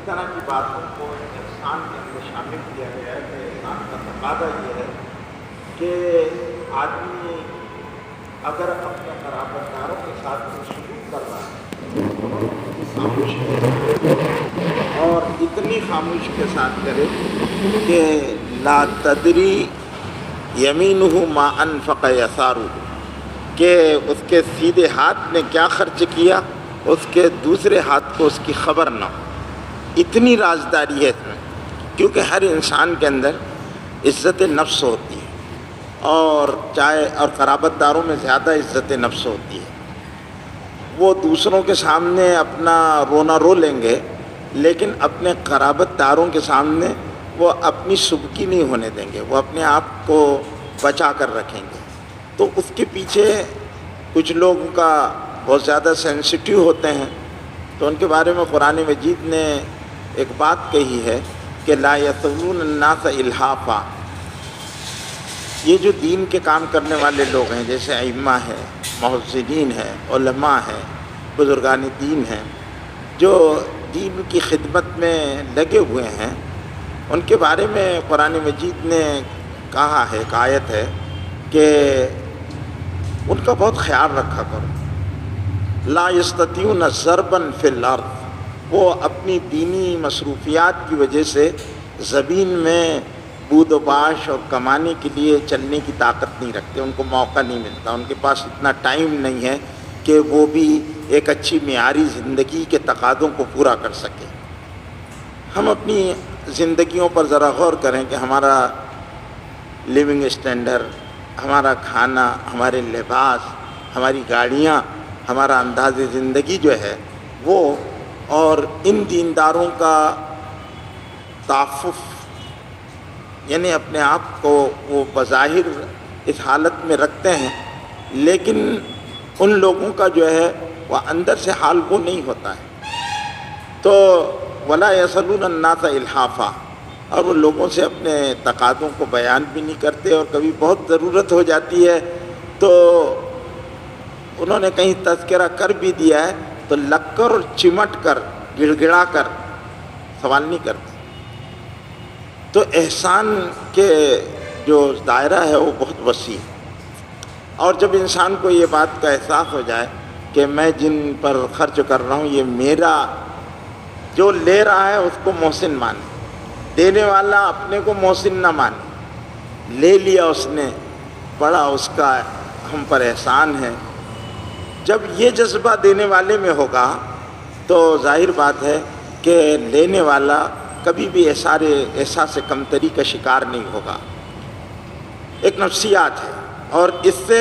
طرح کی باتوں کو احسان کے اندر شامل کیا گیا ہے کہ احسان کا تقاضا یہ ہے کہ آدمی اگر اپنے قرابت داروں کے ساتھ سلوک کر رہا ہے تو خاموش کرے اور اتنی خاموش کے ساتھ کرے کہ لا تدری یمینہ ما انفق یسارہ، کہ اس کے سیدھے ہاتھ نے کیا خرچ کیا اس کے دوسرے ہاتھ کو اس کی خبر نہ ہو۔ اتنی رازداری ہے اس میں، کیونکہ ہر انسان کے اندر عزت نفس ہوتی ہے، اور قرابت داروں میں زیادہ عزت نفس ہوتی ہے۔ وہ دوسروں کے سامنے اپنا رونا رو لیں گے، لیکن اپنے قرابت داروں کے سامنے وہ اپنی سبکی نہیں ہونے دیں گے، وہ اپنے آپ کو بچا کر رکھیں گے۔ تو اس کے پیچھے کچھ لوگوں کا بہت زیادہ سینسٹیو ہوتے ہیں، تو ان کے بارے میں قرآن مجید نے ایک بات کہی ہے کہ لا یسألون الناس الحافا۔ یہ جو دین کے کام کرنے والے لوگ ہیں، جیسے ائمہ ہیں، محسنین ہیں، علماء ہیں، بزرگان دین ہیں، جو دین کی خدمت میں لگے ہوئے ہیں، ان کے بارے میں قرآن مجید نے کہا ہے، ایک آیت ہے کہ ان کا بہت خیال رکھا کرو۔ لا یستطیعون ضربا فی الارض، وہ اپنی دینی مصروفیات کی وجہ سے زمین میں بود و باش اور کمانے کے لیے چلنے کی طاقت نہیں رکھتے، ان کو موقع نہیں ملتا، ان کے پاس اتنا ٹائم نہیں ہے کہ وہ بھی ایک اچھی معیاری زندگی کے تقاضوں کو پورا کر سکیں۔ ہم اپنی زندگیوں پر ذرا غور کریں کہ ہمارا لیونگ اسٹینڈرڈ، ہمارا کھانا، ہمارے لباس، ہماری گاڑیاں، ہمارا انداز زندگی جو ہے وہ، اور ان دینداروں کا تعفف، یعنی اپنے آپ کو وہ بظاہر اس حالت میں رکھتے ہیں، لیکن ان لوگوں کا جو ہے وہ اندر سے حال وہ نہیں ہوتا ہے۔ تو ولا یسألون الناس الحافا، اور وہ لوگوں سے اپنے تقاضوں کو بیان بھی نہیں کرتے، اور کبھی بہت ضرورت ہو جاتی ہے تو انہوں نے کہیں تذکرہ کر بھی دیا ہے تو لگ کر اور چمٹ کر گڑ گڑا کر سوال نہیں کرتے۔ تو احسان کے جو دائرہ ہے وہ بہت وسیع ہے، اور جب انسان کو یہ بات کا احساس ہو جائے کہ میں جن پر خرچ کر رہا ہوں یہ میرا، جو لے رہا ہے اس کو محسن مانے، دینے والا اپنے کو محسن نہ مانے، لے لیا اس نے، بڑا اس کا ہم پر احسان ہے۔ جب یہ جذبہ دینے والے میں ہوگا تو ظاہر بات ہے کہ لینے والا کبھی بھی احساس کمتری کا شکار نہیں ہوگا۔ ایک نفسیات ہے، اور اس سے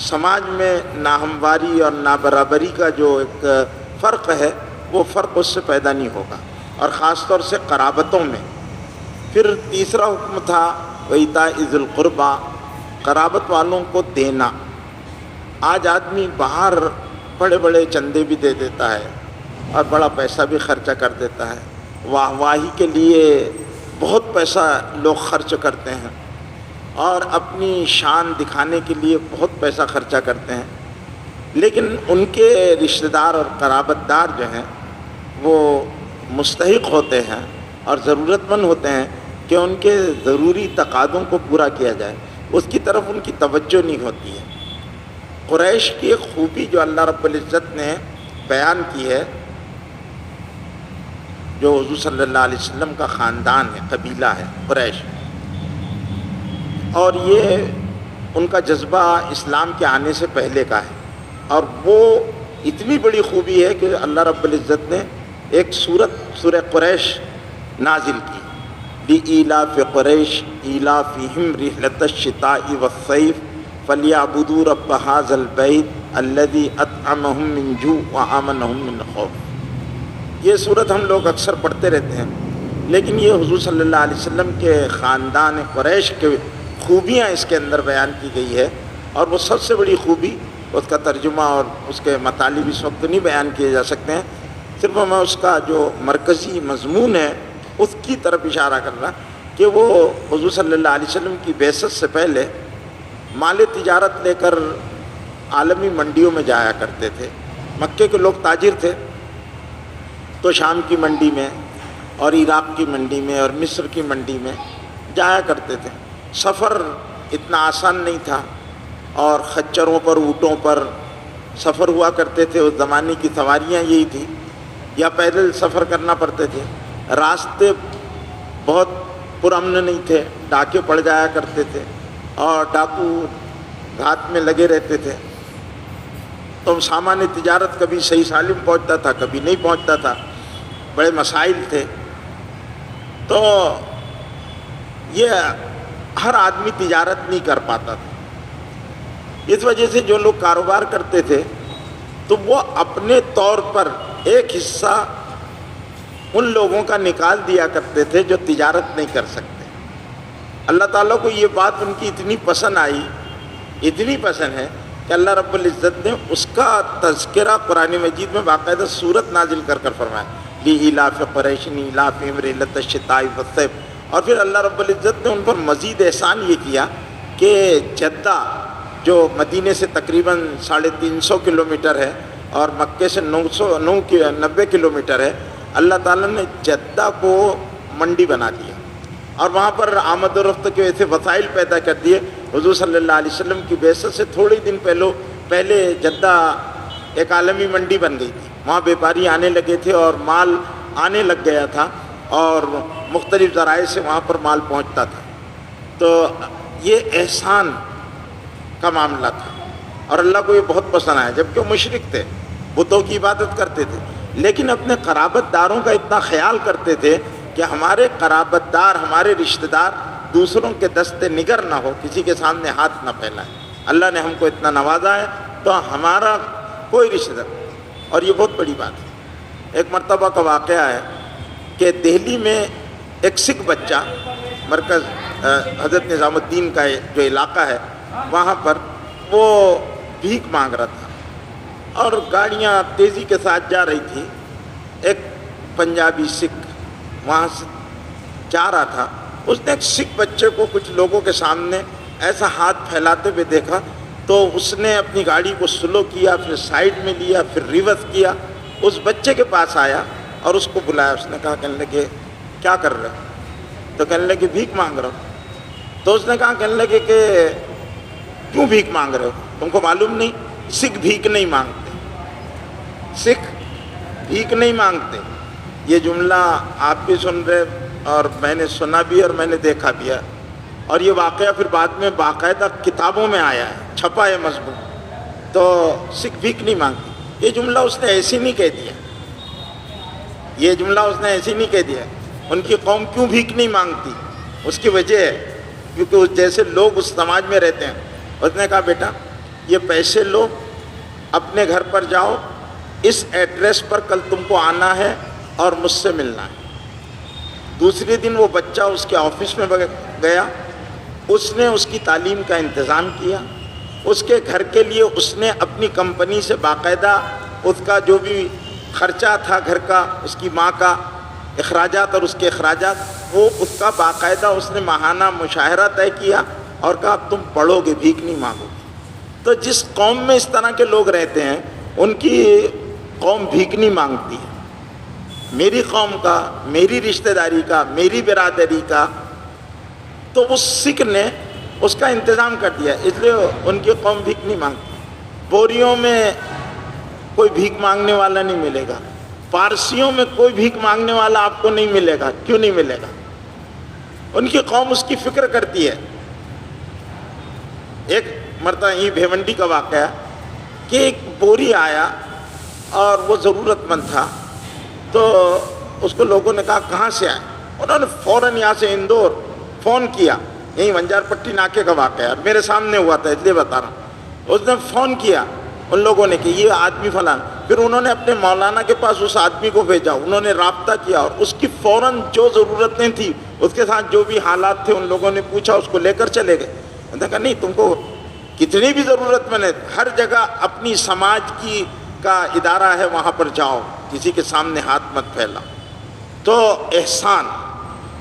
سماج میں ناہمواری اور نابرابری کا جو ایک فرق ہے وہ فرق اس سے پیدا نہیں ہوگا، اور خاص طور سے قرابتوں میں۔ پھر تیسرا حکم تھا وَإِيتَاءِ ذِي الْقُرْبَىٰ، قرابت والوں کو دینا۔ آج آدمی باہر بڑے بڑے چندے بھی دے دیتا ہے اور بڑا پیسہ بھی خرچہ کر دیتا ہے، واہ واہی کے لیے بہت پیسہ لوگ خرچ کرتے ہیں، اور اپنی شان دکھانے کے لیے بہت پیسہ خرچہ کرتے ہیں، لیکن ان کے رشتہ دار اور قرابت دار جو ہیں وہ مستحق ہوتے ہیں اور ضرورت مند ہوتے ہیں کہ ان کے ضروری تقاضوں کو پورا کیا جائے، اس کی طرف ان کی توجہ نہیں ہوتی ہے۔ قریش کی ایک خوبی جو اللہ رب العزت نے بیان کی ہے، جو حضور صلی اللہ علیہ وسلم کا خاندان ہے، قبیلہ ہے قریش، اور یہ ان کا جذبہ اسلام کے آنے سے پہلے کا ہے، اور وہ اتنی بڑی خوبی ہے کہ اللہ رب العزت نے ایک سورہ قریش نازل کی، لِإِيلَافِ قُرَيْشٍ إِيلَافِهِمْ رِحْلَةَ الشِّتَاءِ وَالصَّيْفِ فَلْيَعْبُدُوا رَبَّ هَٰذَا الْبَيْتِ الَّذِي أَطْعَمَهُم مِّن جُوعٍ وَآمَنَهُم مِّنْ خَوْفٍ۔ یہ صورت ہم لوگ اکثر پڑھتے رہتے ہیں، لیکن یہ حضور صلی اللہ علیہ وسلم کے خاندان قریش کے خوبیاں اس کے اندر بیان کی گئی ہے، اور وہ سب سے بڑی خوبی، اس کا ترجمہ اور اس کے مطالب اس وقت نہیں بیان کیے جا سکتے ہیں، صرف میں اس کا جو مرکزی مضمون ہے اس کی طرف اشارہ کر رہا کہ وہ حضور صلی اللہ علیہ وسلم کی بعثت سے پہلے مال تجارت لے کر عالمی منڈیوں میں جایا کرتے تھے۔ مکے کے لوگ تاجر تھے، تو شام کی منڈی میں اور عراق کی منڈی میں اور مصر کی منڈی میں جایا کرتے تھے۔ سفر اتنا آسان نہیں تھا، اور خچروں پر، اونٹوں پر سفر ہوا کرتے تھے۔ اس زمانے کی سواریاں یہی تھی، یا پیدل سفر کرنا پڑتے تھے۔ راستے بہت پرامن نہیں تھے، ڈاکے پڑ جایا کرتے تھے، اور ڈاکو گھات میں لگے رہتے تھے۔ تو سامان تجارت کبھی صحیح سالم پہنچتا تھا، کبھی نہیں پہنچتا تھا، بڑے مسائل تھے۔ تو یہ ہر آدمی تجارت نہیں کر پاتا تھا۔ اس وجہ سے جو لوگ کاروبار کرتے تھے تو وہ اپنے طور پر ایک حصہ ان لوگوں کا نکال دیا کرتے تھے جو تجارت نہیں کر سکتے۔ اللہ تعالیٰ کو یہ بات ان کی اتنی پسند آئی، اتنی پسند ہے کہ اللہ رب العزت نے اس کا تذکرہ قرآن مجید میں باقاعدہ سورت نازل کر فرمایا، لِإِيلَافِ قُرَيْشٍ إِيلَافِهِمْ رِحْلَةَ الشِّتَاءِ وَالصَّيْفِ۔ اور پھر اللہ رب العزت نے ان پر مزید احسان یہ کیا کہ جدہ جو مدینے سے تقریباً 350 کلومیٹر ہے اور مکے سے 90 کلومیٹر ہے، اللہ تعالیٰ نے جدہ کو منڈی بنا دیا، اور وہاں پر آمد و رفت کے ایسے وسائل پیدا کر دیے۔ حضور صلی اللہ علیہ وسلم کی بعثت سے تھوڑے دن پہلے جدہ ایک عالمی منڈی بن گئی تھی۔ وہاں بیپاری آنے لگے تھے اور مال آنے لگ گیا تھا، اور مختلف ذرائع سے وہاں پر مال پہنچتا تھا۔ تو یہ احسان کا معاملہ تھا، اور اللہ کو یہ بہت پسند آیا، جبکہ وہ مشرک تھے، بتوں کی عبادت کرتے تھے، لیکن اپنے قرابت داروں کا اتنا خیال کرتے تھے کہ ہمارے قرابت دار، ہمارے رشتہ دار دوسروں کے دست نگر نہ ہو، کسی کے سامنے ہاتھ نہ پھیلائے۔ اللہ نے ہم کو اتنا نوازا ہے تو ہمارا کوئی رشتہ دار، اور یہ بہت بڑی بات ہے۔ ایک مرتبہ کا واقعہ ہے کہ دہلی میں ایک سکھ بچہ، مرکز حضرت نظام الدین کا جو علاقہ ہے وہاں پر، وہ بھیک مانگ رہا تھا، اور گاڑیاں تیزی کے ساتھ جا رہی تھی۔ ایک پنجابی سکھ وہاں سے جا رہا تھا، اس نے ایک سکھ بچے کو کچھ لوگوں کے سامنے ایسا ہاتھ پھیلاتے ہوئے دیکھا، تو اس نے اپنی گاڑی کو سلو کیا، پھر سائیڈ میں لیا، پھر ریورس کیا، اس بچے کے پاس آیا اور اس کو بلایا۔ اس نے کہا، کہنے لگے کیا کر رہے ہو؟ تو کہنے لگے بھیک مانگ رہا ہوں۔ تو اس نے کہا، کہنے لگے کہ کیوں بھیک مانگ رہے ہو؟ تم کو معلوم نہیں سکھ بھیک نہیں مانگتے، سکھ بھیک نہیں مانگتے۔ یہ جملہ آپ بھی سن رہے، اور میں نے سنا بھی اور میں نے دیکھا بھی ہے، اور یہ واقعہ پھر بعد میں باقاعدہ کتابوں میں آیا ہے، چھپا ہے مضمون۔ تو سکھ بھیک نہیں مانگتے، یہ جملہ اس نے ایسی نہیں کہہ دیا، یہ جملہ اس نے ایسی نہیں کہہ دیا۔ ان کی قوم کیوں بھیک نہیں مانگتی؟ اس کی وجہ ہے کیونکہ اس جیسے لوگ اس سماج میں رہتے ہیں۔ اس نے کہا، بیٹا یہ پیسے لو، اپنے گھر پر جاؤ، اس ایڈریس پر کل تم کو آنا ہے اور مجھ سے ملنا ہے۔ دوسرے دن وہ بچہ اس کے آفس میں گیا، اس نے اس کی تعلیم کا انتظام کیا، اس کے گھر کے لیے اس نے اپنی کمپنی سے باقاعدہ اس کا جو بھی خرچہ تھا گھر کا، اس کی ماں کا اخراجات اور اس کے اخراجات، وہ اس کا باقاعدہ اس نے ماہانہ مشاہرہ طے کیا، اور کہا تم پڑھو گے، بھیک نہیں مانگو گے۔ تو جس قوم میں اس طرح کے لوگ رہتے ہیں ان کی قوم بھیک نہیں مانگتی ہے۔ میری قوم کا، میری رشتہ داری کا، میری برادری کا، تو اس سکھ نے اس کا انتظام کر دیا، اس لیے ان کی قوم بھیک نہیں مانگتی۔ بوریوں میں کوئی بھیک مانگنے والا نہیں ملے گا، پارسیوں میں کوئی بھیک مانگنے والا آپ کو نہیں ملے گا۔ کیوں نہیں ملے گا؟ ان کی قوم اس کی فکر کرتی ہے۔ ایک مرتبہ یہ بھیونڈی کا واقعہ کہ ایک بوری آیا اور وہ ضرورت مند تھا، تو اس کو لوگوں نے کہا کہاں سے آئے؟ انہوں نے فوراً یہاں سے اندور فون کیا، یہیں ونجار پٹی ناکے کا واقعہ ہے، میرے سامنے ہوا تھا اس لیے بتا رہا ہوں۔ اس نے فون کیا ان لوگوں نے کہ یہ آدمی فلاں، پھر انہوں نے اپنے مولانا کے پاس اس آدمی کو بھیجا، انہوں نے رابطہ کیا، اور اس کی فوراً جو ضرورتیں تھیں، اس کے ساتھ جو بھی حالات تھے، ان لوگوں نے پوچھا، اس کو لے کر چلے گئے۔ انہوں نے کہا نہیں، تم کو کتنی بھی ضرورت مند ہے، ہر جگہ اپنی سماج کی کا ادارہ ہے، وہاں پر جاؤ، کسی کے سامنے ہاتھ مت پھیلا۔ تو احسان،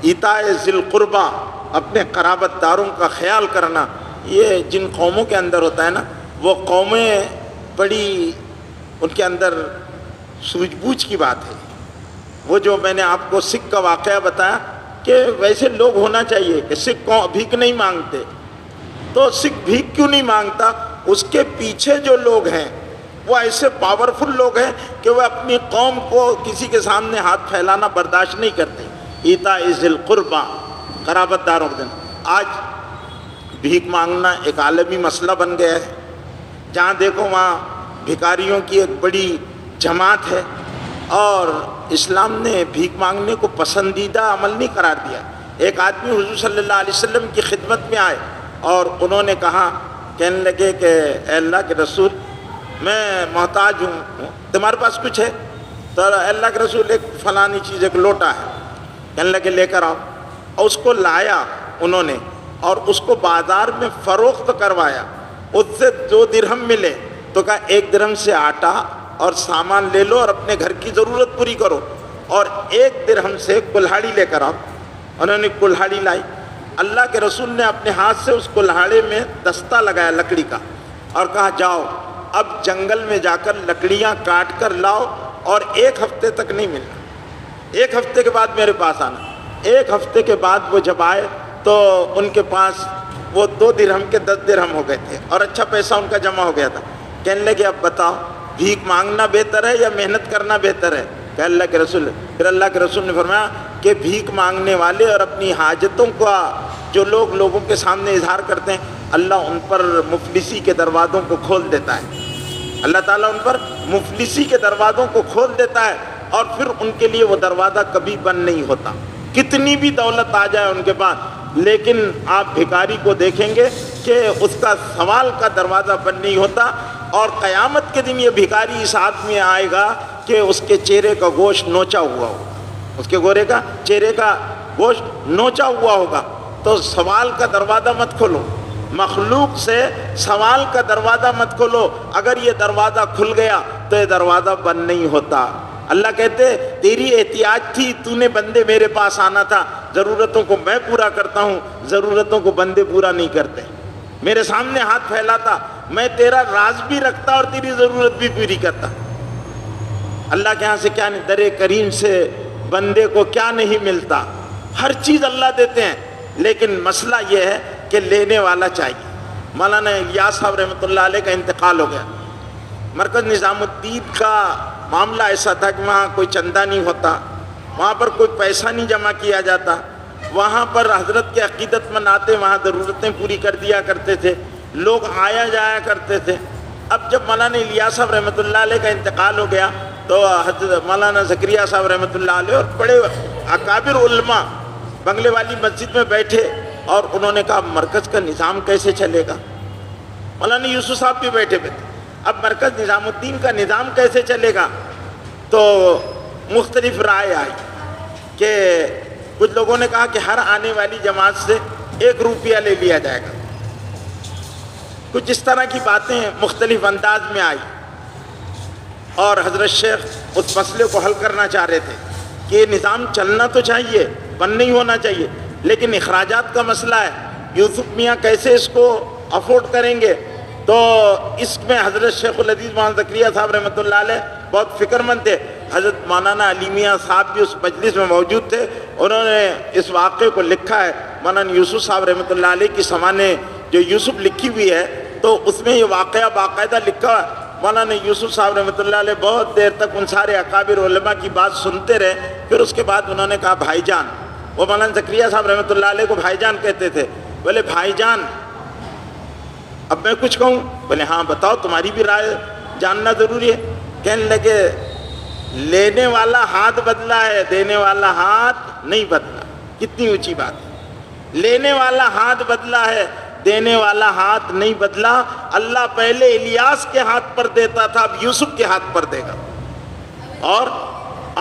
ایتاء ذی القربہ، اپنے قرابت داروں کا خیال کرنا، یہ جن قوموں کے اندر ہوتا ہے نا، وہ قومیں بڑی ان کے اندر سوجھ بوجھ کی بات ہے، وہ جو میں نے آپ کو سکھ کا واقعہ بتایا کہ ویسے لوگ ہونا چاہیے کہ سکھ بھیک نہیں مانگتے، تو سکھ بھیک کیوں نہیں مانگتا؟ اس کے پیچھے جو لوگ ہیں وہ ایسے پاورفل لوگ ہیں کہ وہ اپنی قوم کو کسی کے سامنے ہاتھ پھیلانا برداشت نہیں کرتے۔ ایتاء ذی القربیٰ، قرابت داروں کے دن۔ آج بھیک مانگنا ایک عالمی مسئلہ بن گیا ہے، جہاں دیکھو وہاں بھکاریوں کی ایک بڑی جماعت ہے، اور اسلام نے بھیک مانگنے کو پسندیدہ عمل نہیں قرار دیا۔ ایک آدمی حضور صلی اللہ علیہ وسلم کی خدمت میں آئے اور انہوں نے کہا، کہنے لگے کہ اے اللہ کے رسول، میں محتاج ہوں، تمہارے پاس کچھ ہے؟ تو اے اللہ کے رسول ایک فلانی چیز، ایک لوٹا ہے۔ کہنے لگے لے کر آؤ، اور اس کو لایا انہوں نے، اور اس کو بازار میں فروخت کروایا۔ اس سے 2 درہم ملے، تو کہا 1 درہم سے آٹا اور سامان لے لو اور اپنے گھر کی ضرورت پوری کرو، اور 1 درہم سے کلہاڑی لے کر آؤ۔ انہوں نے کلہاڑی لائی، اللہ کے رسول نے اپنے ہاتھ سے اس کلہاڑے میں دستہ لگایا لکڑی کا، اور کہا جاؤ اب جنگل میں جا کر لکڑیاں کاٹ کر لاؤ، اور 1 ہفتے تک نہیں ملنا، 1 ہفتے کے بعد میرے پاس آنا۔ 1 ہفتے کے بعد وہ جب آئے تو ان کے پاس وہ 2 درہم کے 10 درہم ہو گئے تھے، اور اچھا پیسہ ان کا جمع ہو گیا تھا۔ کہنے لگے اب بتاؤ بھیک مانگنا بہتر ہے یا محنت کرنا بہتر ہے؟ کہ اللہ کے رسول، پھر اللہ کے رسول نے فرمایا کہ بھیک مانگنے والے اور اپنی حاجتوں کا جو لوگوں کے سامنے اظہار کرتے ہیں، اللہ ان پر مفلسی کے دروازوں کو کھول دیتا ہے۔ اللہ تعالیٰ ان پر مفلسی کے دروازوں کو کھول دیتا ہے، اور پھر ان کے لیے وہ دروازہ کبھی بند نہیں ہوتا، کتنی بھی دولت آ جائے ان کے پاس، لیکن آپ بھکاری کو دیکھیں گے کہ اس کا سوال کا دروازہ بند نہیں ہوتا۔ اور قیامت کے دن یہ بھکاری اس حالت میں آئے گا کہ اس کے چہرے کا گوشت نوچا ہوا ہوگا، اس کے چہرے کا گوشت نوچا ہوا ہوگا۔ تو سوال کا دروازہ مت کھولو، مخلوق سے سوال کا دروازہ مت کھولو، اگر یہ دروازہ کھل گیا تو یہ دروازہ بند نہیں ہوتا۔ اللہ کہتے تیری احتیاج تھی، تو نے بندے میرے پاس آنا تھا، ضرورتوں کو میں پورا کرتا ہوں، ضرورتوں کو بندے پورا نہیں کرتے۔ میرے سامنے ہاتھ پھیلاتا، میں تیرا راز بھی رکھتا اور تیری ضرورت بھی پوری کرتا۔ اللہ کے ہاں سے کیا نہیں، در کریم سے بندے کو کیا نہیں ملتا، ہر چیز اللہ دیتے ہیں، لیکن مسئلہ یہ ہے کہ لینے والا چاہیے۔ مولانا الیاس صاحب رحمۃ اللہ علیہ کا انتقال ہو گیا۔ مرکز نظام الدین کا معاملہ ایسا تھا کہ وہاں کوئی چندہ نہیں ہوتا، وہاں پر کوئی پیسہ نہیں جمع کیا جاتا، وہاں پر حضرت کے عقیدت مند آتے، وہاں ضرورتیں پوری کر دیا کرتے تھے، لوگ آیا جایا کرتے تھے۔ اب جب مولانا الیاس صاحب رحمۃ اللہ علیہ کا انتقال ہو گیا تو حضرت مولانا زکریا صاحب رحمۃ اللہ علیہ اور بڑے اکابر علماء بنگلے والی مسجد میں بیٹھے، اور انہوں نے کہا مرکز کا نظام کیسے چلے گا؟ مولانا یوسف صاحب بھی بیٹھے تھے، اب مرکز نظام الدین کا نظام کیسے چلے گا؟ تو مختلف رائے آئی کہ کچھ لوگوں نے کہا کہ ہر آنے والی جماعت سے 1 روپیہ لے لیا جائے گا، کچھ اس طرح کی باتیں مختلف انداز میں آئی، اور حضرت شیخ اس مسئلے کو حل کرنا چاہ رہے تھے کہ یہ نظام چلنا تو چاہیے، بند نہیں ہونا چاہیے، لیکن اخراجات کا مسئلہ ہے، یوسف میاں کیسے اس کو افورڈ کریں گے؟ تو اس میں حضرت شیخ العزیز مولانا زکریا صاحب رحمۃ اللہ علیہ بہت فکر مند تھے۔ حضرت مولانا علی میاں صاحب بھی اس مجلس میں موجود تھے، انہوں نے اس واقعے کو لکھا ہے۔ مولانا یوسف صاحب رحمۃ اللہ علیہ کی سمانح جو یوسف لکھی ہوئی ہے تو اس میں یہ واقعہ باقاعدہ لکھا ہے۔ مولانا یوسف صاحب رحمۃ اللہ علیہ بہت دیر تک ان سارے اکابر علماء کی بات سنتے رہے، پھر اس کے بعد انہوں نے کہا بھائی جان، وہ مولانا زکریا صاحب رحمۃ اللہ علیہ کو بھائی جان کہتے تھے، بولے بھائی جان اب میں کچھ کہوں؟ بولے ہاں بتاؤ، تمہاری بھی رائے جاننا ضروری ہے۔ کہنے لگے لینے والا ہاتھ بدلا ہے، دینے والا ہاتھ نہیں بدلا۔ کتنی اونچی بات ہے، لینے والا ہاتھ بدلا ہے، دینے والا ہاتھ نہیں بدلا۔ اللہ پہلے الیاس کے ہاتھ پر دیتا تھا، اب یوسف کے ہاتھ پر دے گا۔ اور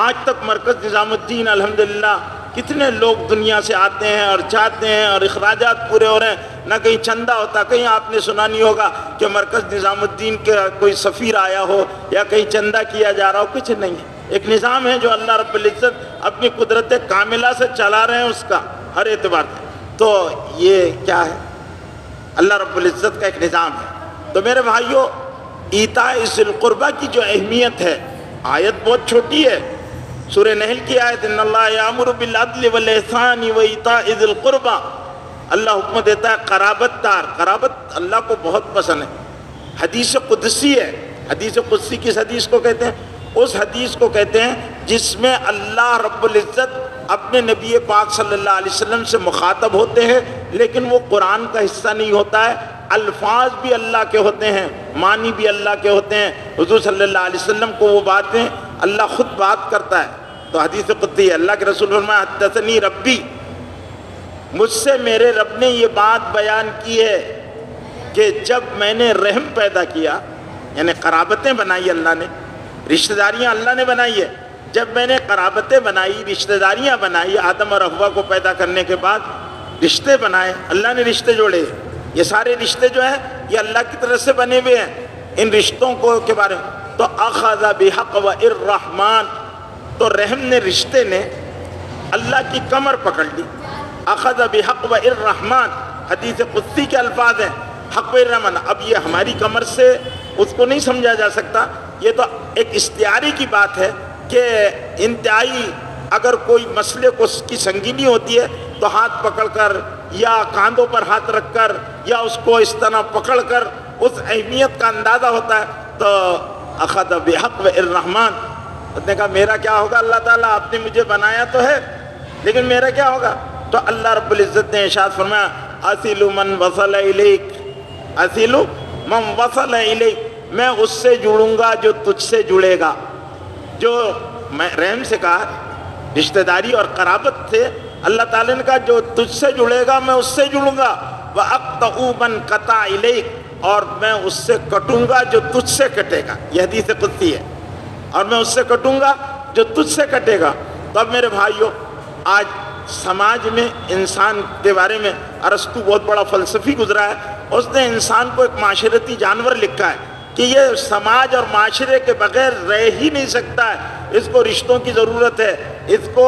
آج تک مرکز نظام الدین الحمدللہ کتنے لوگ دنیا سے آتے ہیں اور چاہتے ہیں، اور اخراجات پورے ہو رہے ہیں، نہ کہیں چندہ ہوتا، کہیں آپ نے سنا نہیں ہوگا کہ مرکز نظام الدین کا کوئی سفیر آیا ہو یا کہیں چندہ کیا جا رہا ہو، کچھ نہیں ہے۔ ایک نظام ہے جو اللہ رب العزت اپنی قدرت کاملہ سے چلا رہے ہیں، اس کا ہر اعتبار سے۔ تو یہ کیا ہے؟ اللہ رب العزت کا ایک نظام ہے۔ تو میرے بھائیو، ایتاء ذی القربیٰ کی جو اہمیت ہے، آیت بہت چھوٹی ہے سورہ نحل کی آیت ان اللہ یامر بالعدل والاحسان وایتاء ذی القربى، اللہ حکم دیتا ہے قرابت دار، قرابت اللہ کو بہت پسند ہے۔ حدیث قدسی ہے، حدیث قدسی کس حدیث کو کہتے ہیں؟ اس حدیث کو کہتے ہیں جس میں اللہ رب العزت اپنے نبی پاک صلی اللہ علیہ وسلم سے مخاطب ہوتے ہیں، لیکن وہ قرآن کا حصہ نہیں ہوتا ہے، الفاظ بھی اللہ کے ہوتے ہیں، معنی بھی اللہ کے ہوتے ہیں۔ حضور صلی اللہ علیہ وسلم کو وہ باتیں اللہ خود بات کرتا ہے۔ تو حدیث قدسی ہے، اللہ کے رسول فرمایا حدثنی ربی، مجھ سے میرے رب نے یہ بات بیان کی ہے کہ جب میں نے رحم پیدا کیا، یعنی قرابتیں بنائی اللہ نے، رشتہ داریاں اللہ نے بنائی ہے، جب میں نے قرابتیں بنائی، رشتہ داریاں بنائی، آدم اور حوا کو پیدا کرنے کے بعد رشتے بنائے، اللہ نے رشتے جوڑے، یہ سارے رشتے جو ہیں یہ اللہ کی طرف سے بنے ہوئے ہیں۔ ان رشتوں کو کے بارے میں تو اخذ بحق و الرحمن، تو رحم نے، رشتے نے اللہ کی کمر پکڑ لی، اخذ بحق و الرحمن، حدیث قدسی کے الفاظ ہیں، حق و الرحمن۔ اب یہ ہماری کمر سے اس کو نہیں سمجھا جا سکتا، یہ تو ایک استعاری کی بات ہے کہ انتہائی اگر کوئی مسئلے کو کی سنگینی ہوتی ہے تو ہاتھ پکڑ کر یا کاندھوں پر ہاتھ رکھ کر یا اس کو اس طرح پکڑ کر اس اہمیت کا اندازہ ہوتا ہے۔ تو اخذ بحق و الرحمن، اس نے کہا میرا کیا ہوگا اللہ تعالیٰ، آپ نے مجھے بنایا تو ہے لیکن میرا کیا ہوگا؟ تو اللہ رب العزت نے ارشاد فرمایا اصل من وصل الیک، اصل من وصل الیک، میں اس سے جڑوں گا جو تجھ سے جڑے گا۔ جو میں رحم سے کہا، رشتہ داری اور قرابت سے اللہ تعالیٰ نے کہا جو تجھ سے جڑے گا میں اس سے جڑوں گا، وَأَقْطَعُ مَنْ قَطَعَ إِلَيْكَ، اور میں اس سے کٹوں گا جو تجھ سے کٹے گا۔ یہ حدیث قدسی ہے، اور میں اس سے کٹوں گا جو تجھ سے کٹے گا۔ تو اب میرے بھائیوں، آج سماج میں انسان کے بارے میں ارسطو بہت بڑا فلسفی گزرا ہے، اس نے انسان کو ایک معاشرتی جانور لکھا ہے کہ یہ سماج اور معاشرے کے بغیر رہ ہی نہیں سکتا ہے، اس کو رشتوں کی ضرورت ہے، اس کو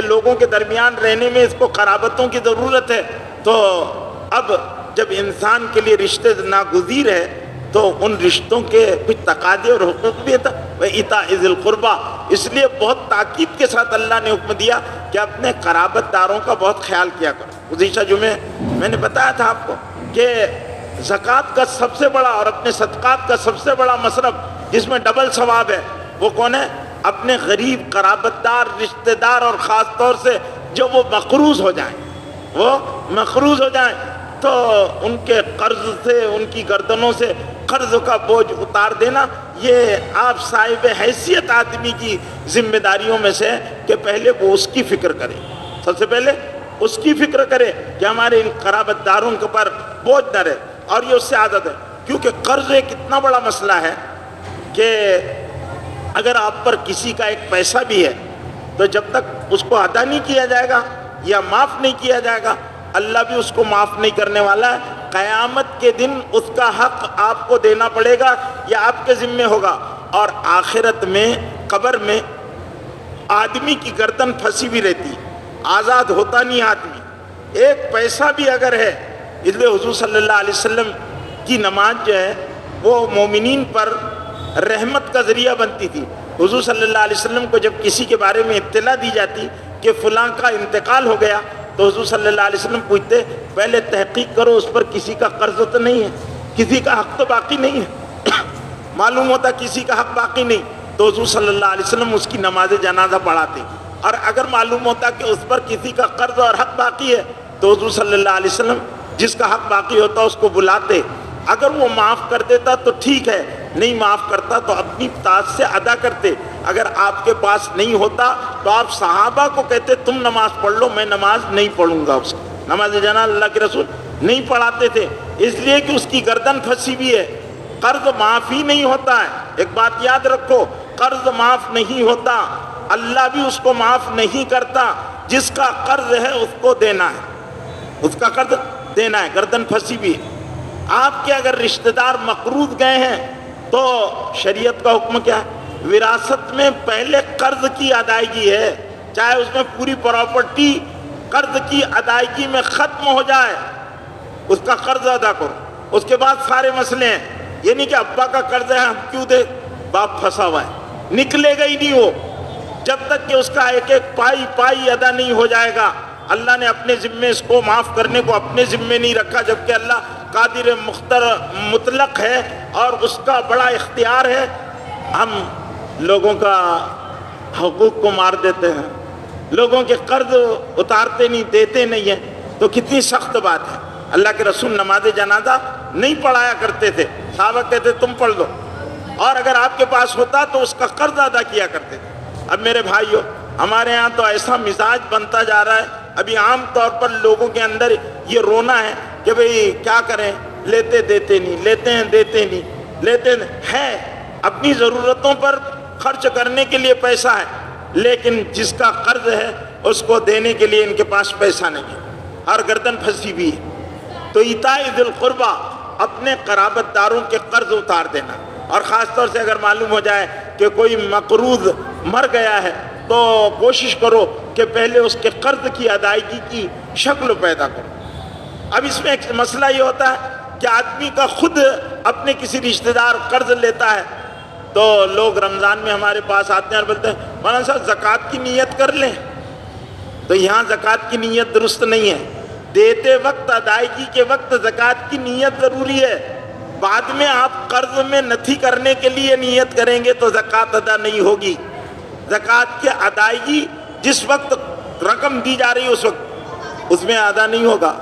لوگوں کے درمیان رہنے میں اس کو قرابتوں کی ضرورت ہے۔ تو اب جب انسان کے لیے رشتے ناگزیر ہے تو ان رشتوں کے کچھ تقاضے اور حقوق بھی تھا، وَإِيتَاءِ ذِي الْقُرْبَى، اس لیے بہت تاکید کے ساتھ اللہ نے حکم دیا کہ اپنے قرابت داروں کا بہت خیال کیا کرو۔ گزشتہ جمعے میں نے بتایا تھا آپ کو کہ زکوٰۃ کا سب سے بڑا اور اپنے صدقات کا سب سے بڑا مصرف جس میں ڈبل ثواب ہے وہ کون ہے؟ اپنے غریب قرابت دار رشتہ دار، اور خاص طور سے جو وہ مقروض ہو جائیں، وہ مقروض ہو جائیں تو ان کے قرض سے، ان کی گردنوں سے قرض کا بوجھ اتار دینا، یہ آپ صاحب حیثیت آدمی کی ذمہ داریوں میں سے ہے کہ پہلے وہ اس کی فکر کرے، سب سے پہلے اس کی فکر کرے کہ ہمارے ان قرابت داروں کے پر بوجھ نہ رہے۔ اور یہ اس سے عادت ہے، کیونکہ قرض ایک اتنا بڑا مسئلہ ہے کہ اگر آپ پر کسی کا ایک پیسہ بھی ہے تو جب تک اس کو ادا نہیں کیا جائے گا یا معاف نہیں کیا جائے گا، اللہ بھی اس کو معاف نہیں کرنے والا ہے۔ قیامت کے دن اس کا حق آپ کو دینا پڑے گا یا آپ کے ذمے ہوگا، اور آخرت میں قبر میں آدمی کی گردن پھنسی بھی رہتی، آزاد ہوتا نہیں آدمی، ایک پیسہ بھی اگر ہے۔ اس لیے حضور صلی اللہ علیہ وسلم کی نماز جو ہے وہ مومنین پر رحمت کا ذریعہ بنتی تھی۔ حضور صلی اللہ علیہ وسلم کو جب کسی کے بارے میں اطلاع دی جاتی کہ فلاں کا انتقال ہو گیا تو حضور صلی اللہ علیہ وسلم پوچھتے پہلے تحقیق کرو اس پر کسی کا قرض تو نہیں ہے، کسی کا حق تو باقی نہیں ہے۔ معلوم ہوتا کسی کا حق باقی نہیں تو حضور صلی اللہ علیہ وسلم اس کی نماز جنازہ پڑھاتے، اور اگر معلوم ہوتا کہ اس پر کسی کا قرض اور حق باقی ہے تو حضور صلی اللہ علیہ وسلم جس کا حق باقی ہوتا اس کو بلاتے، اگر وہ معاف کر دیتا تو ٹھیک ہے، نہیں معاف کرتا تو اپنی طاقت سے ادا کرتے۔ اگر آپ کے پاس نہیں ہوتا تو آپ صحابہ کو کہتے تم نماز پڑھ لو، میں نماز نہیں پڑھوں گا، اس کی نماز جنازہ اللہ کے رسول نہیں پڑھاتے تھے، اس لیے کہ اس کی گردن پھنسی بھی ہے۔ قرض معاف ہی نہیں ہوتا ہے، ایک بات یاد رکھو، قرض معاف نہیں ہوتا، اللہ بھی اس کو معاف نہیں کرتا، جس کا قرض ہے اس کو دینا ہے، اس کا قرض دینا ہے، گردن پھنسی بھی ہے۔ آپ کے اگر رشتہ دار مقروض گئے ہیں تو شریعت کا حکم کیا ہے؟ وراثت میں پہلے قرض کی ادائیگی ہے، چاہے اس میں پوری پراپرٹی قرض کی ادائیگی میں ختم ہو جائے، اس کا قرض ادا کرو، اس کے بعد سارے مسئلے ہیں۔ یہ نہیں کہ ابا کا قرض ہے ہم کیوں دے، باپ پھنسا ہوا ہے، نکلے گا ہی نہیں وہ، جب تک کہ اس کا ایک ایک پائی پائی ادا نہیں ہو جائے گا، اللہ نے اپنے ذمے اس کو معاف کرنے کو اپنے ذمے نہیں رکھا، جبکہ اللہ قادر مطلق ہے اور اس کا بڑا اختیار ہے۔ ہم لوگوں کا حقوق کو مار دیتے ہیں، لوگوں کے قرض اتارتے نہیں، دیتے نہیں ہیں، تو کتنی سخت بات ہے۔ اللہ کے رسول نماز جنازہ نہیں پڑھایا کرتے تھے، صحابہ کہتے تم پڑھ لو، اور اگر آپ کے پاس ہوتا تو اس کا قرض ادا کیا کرتے تھے۔ اب میرے بھائیو، ہمارے ہاں تو ایسا مزاج بنتا جا رہا ہے، ابھی عام طور پر لوگوں کے اندر یہ رونا ہے کہ بھئی کیا کریں، لیتے دیتے نہیں، لیتے ہیں دیتے نہیں، لیتے ہیں، اپنی ضرورتوں پر خرچ کرنے کے لیے پیسہ ہے، لیکن جس کا قرض ہے اس کو دینے کے لیے ان کے پاس پیسہ نہیں ہے، ہر گردن پھنسی بھی ہے۔ تو ایتاء ذی القربیٰ، اپنے قرابت داروں کے قرض اتار دینا، اور خاص طور سے اگر معلوم ہو جائے کہ کوئی مقروض مر گیا ہے تو کوشش کرو کہ پہلے اس کے قرض کی ادائیگی کی شکل پیدا کرو۔ اب اس میں ایک مسئلہ یہ ہوتا ہے کہ آدمی کا خود اپنے کسی رشتہ دار قرض لیتا ہے تو لوگ رمضان میں ہمارے پاس آتے ہیں اور بولتے ہیں مولانا صاحب زکوٰۃ کی نیت کر لیں، تو یہاں زکوٰۃ کی نیت درست نہیں ہے۔ دیتے وقت، ادائیگی کے وقت زکوٰۃ کی نیت ضروری ہے، بعد میں آپ قرض میں نتھی کرنے کے لیے نیت کریں گے تو زکوٰۃ ادا نہیں ہوگی۔ زکوٰۃ کی ادائیگی جس وقت رقم دی جا رہی ہے اس میں ادا نہیں ہوگا،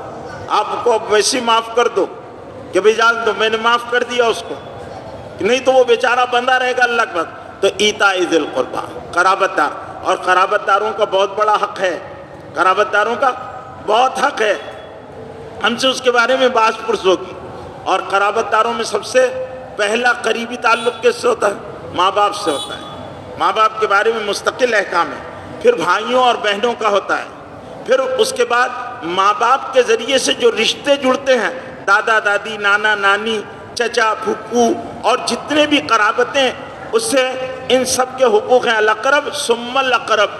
آپ کو ویسے معاف کر دو کہ بھئی جان دو، میں نے معاف کر دیا اس کو، نہیں تو وہ بیچارہ بندہ رہے گا اللہ کے پاس۔ تو ایتاء ذی القربیٰ، قرابت دار، اور قرابت داروں کا بہت بڑا حق ہے، قرابت داروں کا بہت حق ہے، ہم سے اس کے بارے میں باز پرس ہوگی۔ اور قرابت داروں میں سب سے پہلا قریبی تعلق کس سے ہوتا ہے؟ ماں باپ سے ہوتا ہے۔ ماں باپ کے بارے میں مستقل احکام ہے، پھر بھائیوں اور بہنوں کا ہوتا ہے، پھر اس کے بعد ماں باپ کے ذریعے سے جو رشتے جڑتے ہیں، دادا دادی، نانا نانی، چچا پھپھو، اور جتنے بھی قرابتیں، اس سے ان سب کے حقوق ہیں، الاقرب ثم الاقرب۔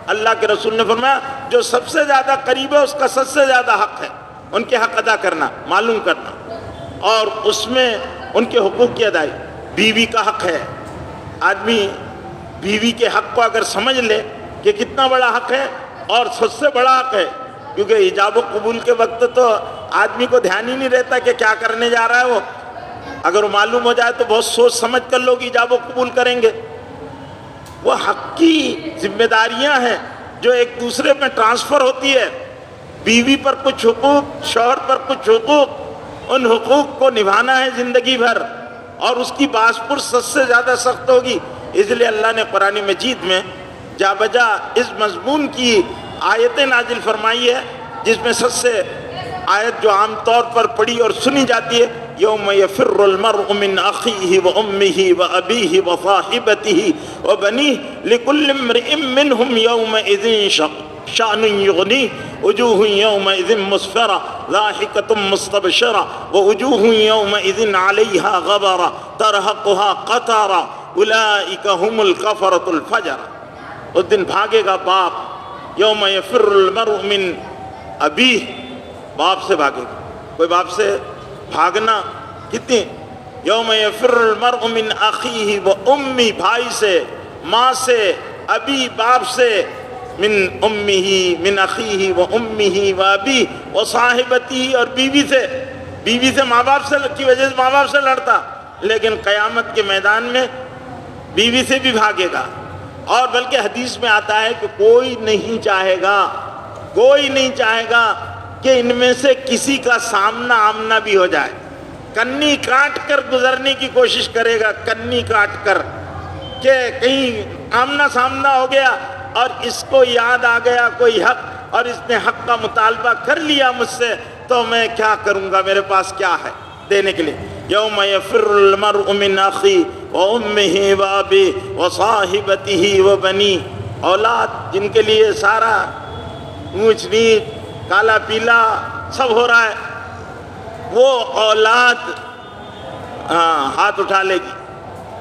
اللہ کے رسول نے فرمایا جو سب سے زیادہ قریب ہے اس کا سب سے زیادہ حق ہے ان کے حق ادا کرنا، معلوم کرنا، اور اس میں ان کے حقوق کی ادائیگی۔ بیوی کا حق ہے، آدمی بیوی کے حق کو اگر سمجھ لے کہ کتنا بڑا حق ہے اور سب سے بڑا حق ہے، کیونکہ ایجاب و قبول کے وقت تو آدمی کو دھیان ہی نہیں رہتا کہ کیا کرنے جا رہا ہے وہ، اگر وہ معلوم ہو جائے تو بہت سوچ سمجھ کر لوگ ایجاب و قبول کریں گے۔ وہ حق کی ذمہ داریاں ہیں جو ایک دوسرے میں ٹرانسفر ہوتی ہے، بیوی پر کچھ حقوق، شوہر پر کچھ حقوق، ان حقوق کو نبھانا ہے زندگی بھر، اور اس کی باز پرس سب سے زیادہ سخت ہوگی۔ اس لیے اللہ نے قرآن مجید میں جا بجا اس مضمون کی آیتیں نازل فرمائی ہے، جس میں سب سے آیت جو عام طور پر پڑھی اور سنی جاتی ہے، یوم یفر المرء من اخیہ وامہ وابیہ وصاحبتہ وبنیہ لکل امرئ منہم یومئذ شأن یغنیہ وجوہ یومئذ مسفرہ ضاحکۃ مستبشرہ ووجوہ یومئذ علیہا غبرہ ترہقہا قترہ اولئک هم الکفرۃ الفجرہ۔ اس دن بھاگے گا باپ، یوم یفر المرء من ابیہ، باپ سے بھاگے گا، کوئی باپ سے بھاگنا کتنی، یوم یفر المرء من اخیہ و امی، بھائی سے، ماں سے، ابی باپ سے، من امہ من اخیہ و امہ و ابی و صاحبتہ، اور بیوی سے ماں باپ سے کی وجہ سے ماں باپ سے لڑتا، لیکن قیامت کے میدان میں بیوی سے بھی بھاگے گا۔ اور بلکہ حدیث میں آتا ہے کہ کوئی نہیں چاہے گا کہ ان میں سے کسی کا سامنا آمنا بھی ہو جائے، کنی کاٹ کر گزرنے کی کوشش کرے گا، کنی کاٹ کر، کہ کہیں آمنا سامنا ہو گیا اور اس کو یاد آ گیا کوئی حق اور اس نے حق کا مطالبہ کر لیا مجھ سے، تو میں کیا کروں گا، میرے پاس کیا ہے دینے کے لیے۔ یوم یفر المرء من اخیہ وامہ وابیہ وصاحبتہ وبنیہ، اولاد جن کے لیے سارا اونچ نیچ، کالا پیلا سب ہو رہا ہے، وہ اولاد ہاتھ اٹھا لے گی،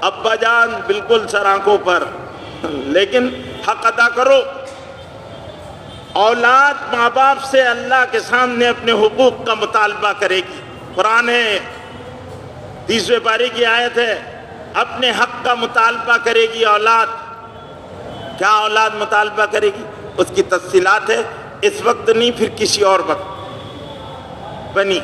ابا جان بالکل سر آنکھوں پر، لیکن حق ادا کرو۔ اولاد ماں باپ سے اللہ کے سامنے اپنے حقوق کا مطالبہ کرے گی۔ قرآن ہے، 30ویں پارے کی آیت ہے، اپنے حق کا مطالبہ کرے گی اولاد۔ کیا اولاد مطالبہ کرے گی؟ اس کی تفصیلات ہے، اس وقت نہیں، پھر کسی اور وقت بنی۔